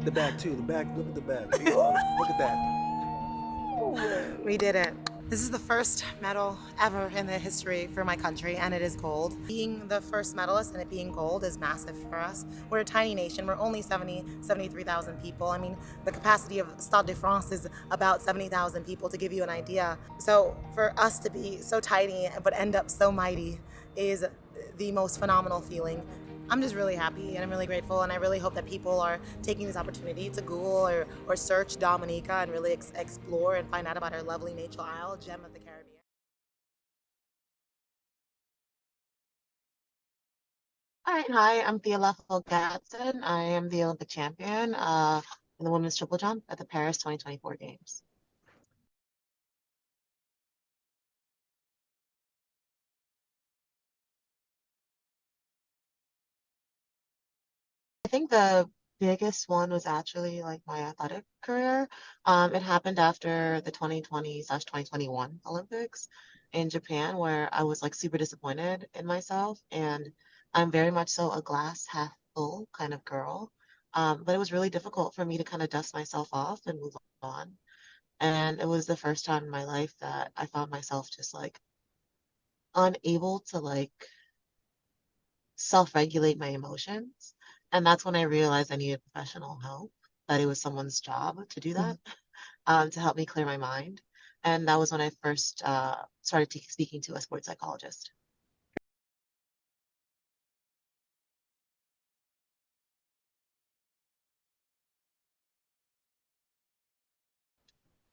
the back too. The back. Look at the back. Look at that. We did it. This is the first medal ever in the history for my country, and it is gold. Being the first medalist and it being gold is massive for us. We're a tiny nation. We're only 73,000 people. I mean, the capacity of Stade de France is about 70,000 people, to give you an idea. So for us to be so tiny but end up so mighty is the most phenomenal feeling. I'm just really happy and I'm really grateful, and I really hope that people are taking this opportunity to Google or search Dominica and really explore and find out about our lovely natural isle, gem of the Caribbean. All right, hi, I'm Thea LaFond-Gadson. I am the Olympic champion in the women's triple jump at the Paris 2024 Games. I think the biggest one was actually like my athletic career. It happened after the 2020/2021 Olympics in Japan, where I was like super disappointed in myself, and I'm very much so a glass half full kind of girl. But it was really difficult for me to kind of dust myself off and move on. And it was the first time in my life that I found myself just like unable to like self-regulate my emotions. And that's when I realized I needed professional help, that it was someone's job to do that, to help me clear my mind. And that was when I first started speaking to a sports psychologist.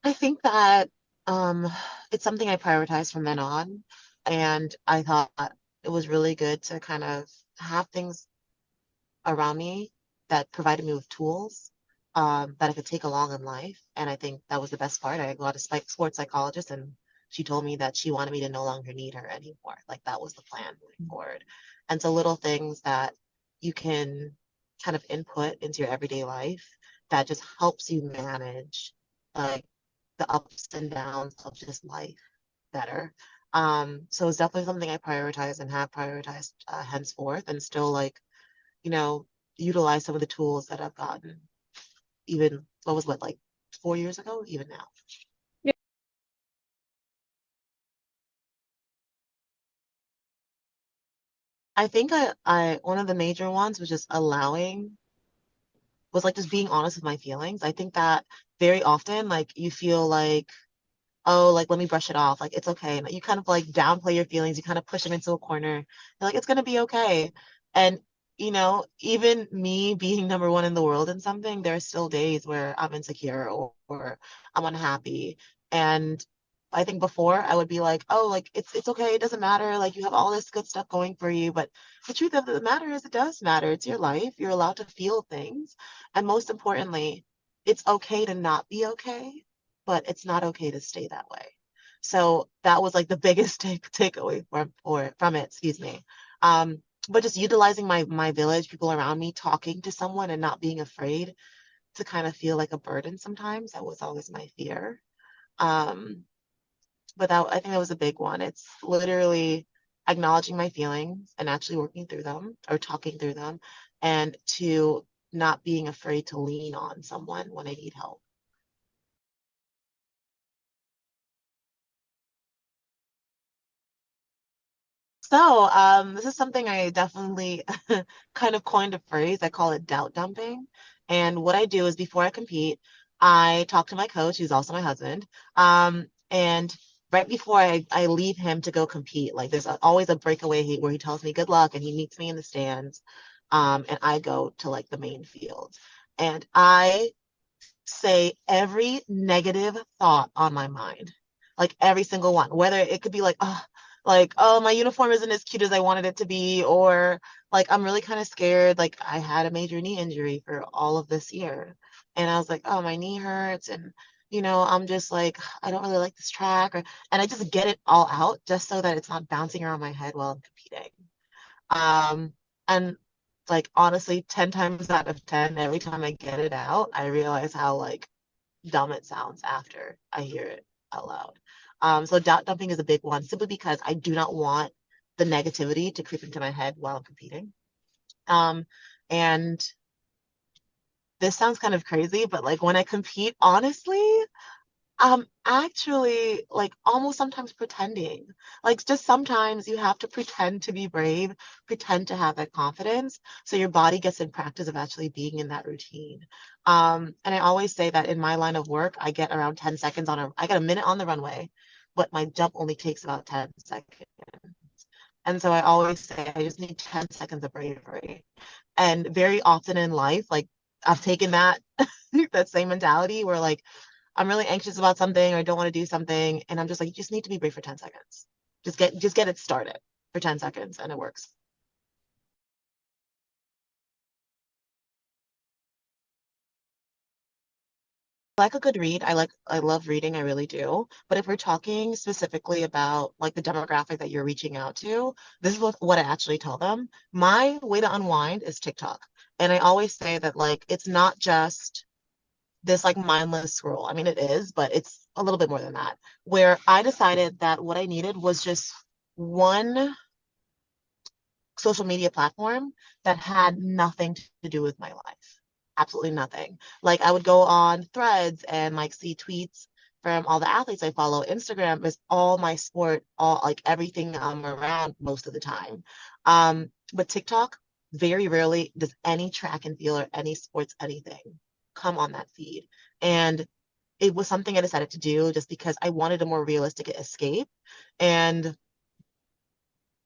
I think that um, it's something I prioritize from then on. And I thought it was really good to kind of have things around me that provided me with tools that I could take along in life. And I think that was the best part. I got a sports psychologist, and she told me that she wanted me to no longer need her anymore. Like that was the plan moving forward. And so little things that you can kind of input into your everyday life that just helps you manage like the ups and downs of just life better. So it's definitely something I prioritize and have prioritized henceforth, and still like you know, utilize some of the tools that I've gotten even like 4 years ago, even now. I think I one of the major ones was just was like just being honest with my feelings. I think that very often, like you feel like, oh, like let me brush it off. Like it's okay. And you kind of like downplay your feelings. You kind of push them into a corner. You're like, it's gonna be okay. And even me being number one in the world in something, there are still days where I'm insecure or I'm unhappy. And I think before I would be like, oh, like it's okay, it doesn't matter. Like you have all this good stuff going for you. But the truth of the matter is it does matter. It's your life. You're allowed to feel things. And most importantly, it's okay to not be okay, but it's not okay to stay that way. So that was like the biggest takeaway from it, excuse me. But just utilizing my village, people around me, talking to someone and not being afraid to kind of feel like a burden sometimes. That was always my fear. Um, but I think that was a big one. It's literally acknowledging my feelings and actually working through them or talking through them, and to not being afraid to lean on someone when I need help. So, this is something I definitely kind of coined a phrase. I call it doubt dumping. And what I do is before I compete, I talk to my coach, who's also my husband. And right before I leave him to go compete, like there's always a breakaway where he tells me good luck and he meets me in the stands. And I go to like the main field. And I say every negative thought on my mind, like every single one, whether it could be like, oh, my uniform isn't as cute as I wanted it to be, or like, I'm really kind of scared. Like, I had a major knee injury for all of this year. And I was like, oh, my knee hurts. And, I'm just like, I don't really like this track. And I just get it all out just so that it's not bouncing around my head while I'm competing. And like honestly, 10 times out of 10, every time I get it out, I realize how like dumb it sounds after I hear it out loud. So doubt dumping is a big one simply because I do not want the negativity to creep into my head while I'm competing. And this sounds kind of crazy, but like when I compete, honestly, actually like almost sometimes pretending. Like just sometimes you have to pretend to be brave, pretend to have that confidence, so your body gets in practice of actually being in that routine. And I always say that in my line of work, I get a minute on the runway, but my jump only takes about 10 seconds. And so I always say I just need 10 seconds of bravery. And very often in life, like I've taken that that same mentality where like I'm really anxious about something or I don't want to do something. And I'm just like, you just need to be brave for 10 seconds. Just get it started for 10 seconds and it works. I like a good read. I love reading, I really do. But if we're talking specifically about like the demographic that you're reaching out to, this is what I actually tell them. My way to unwind is TikTok. And I always say that like it's not just this like mindless scroll. I mean, it is, but it's a little bit more than that. Where I decided that what I needed was just one social media platform that had nothing to do with my life. Absolutely nothing. Like I would go on threads and like see tweets from all the athletes I follow. Instagram is all my sport, all like everything I'm around most of the time. But TikTok, very rarely does any track and field or any sports anything come on that feed. And it was something I decided to do just because I wanted a more realistic escape. And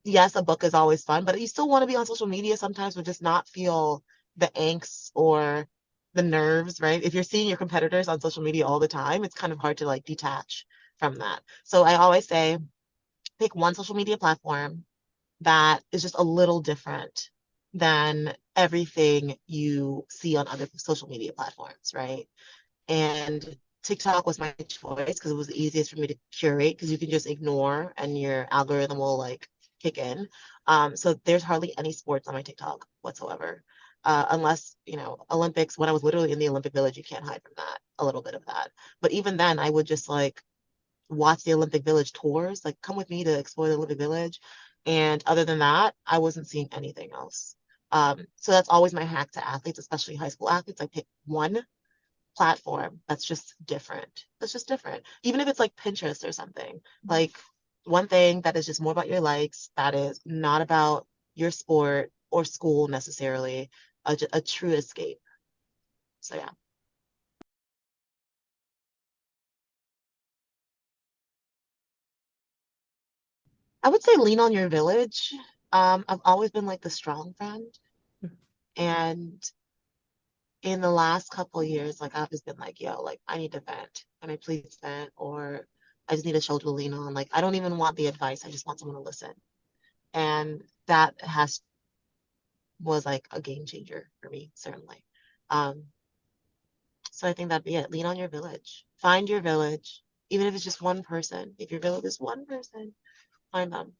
yes, a book is always fun, but you still want to be on social media sometimes, but just not feel the angst or the nerves, right? If you're seeing your competitors on social media all the time, it's kind of hard to like detach from that. So I always say pick one social media platform that is just a little different than everything you see on other social media platforms, right? And TikTok was my choice because it was the easiest for me to curate because you can just ignore and your algorithm will like kick in. So there's hardly any sports on my TikTok whatsoever. Unless, Olympics, when I was literally in the Olympic Village, you can't hide from that, a little bit of that. But even then, I would just like watch the Olympic Village tours, like come with me to explore the Olympic Village. And other than that, I wasn't seeing anything else. So that's always my hack to athletes, especially high school athletes. I pick one platform that's just different. That's just different. Even if it's like Pinterest or something, like one thing that is just more about your likes, that is not about your sport or school necessarily, a true escape. So yeah, I would say lean on your village. I've always been like the strong friend, and in the last couple of years, like I've just been like, yo, like I need to vent. Can I please vent? Or I just need a shoulder to lean on. Like I don't even want the advice. I just want someone to listen. And that has was like a game changer for me, certainly. Um, so I think that'd be it. Lean on your village. Find your village, even if it's just one person. If your village is one person, find them.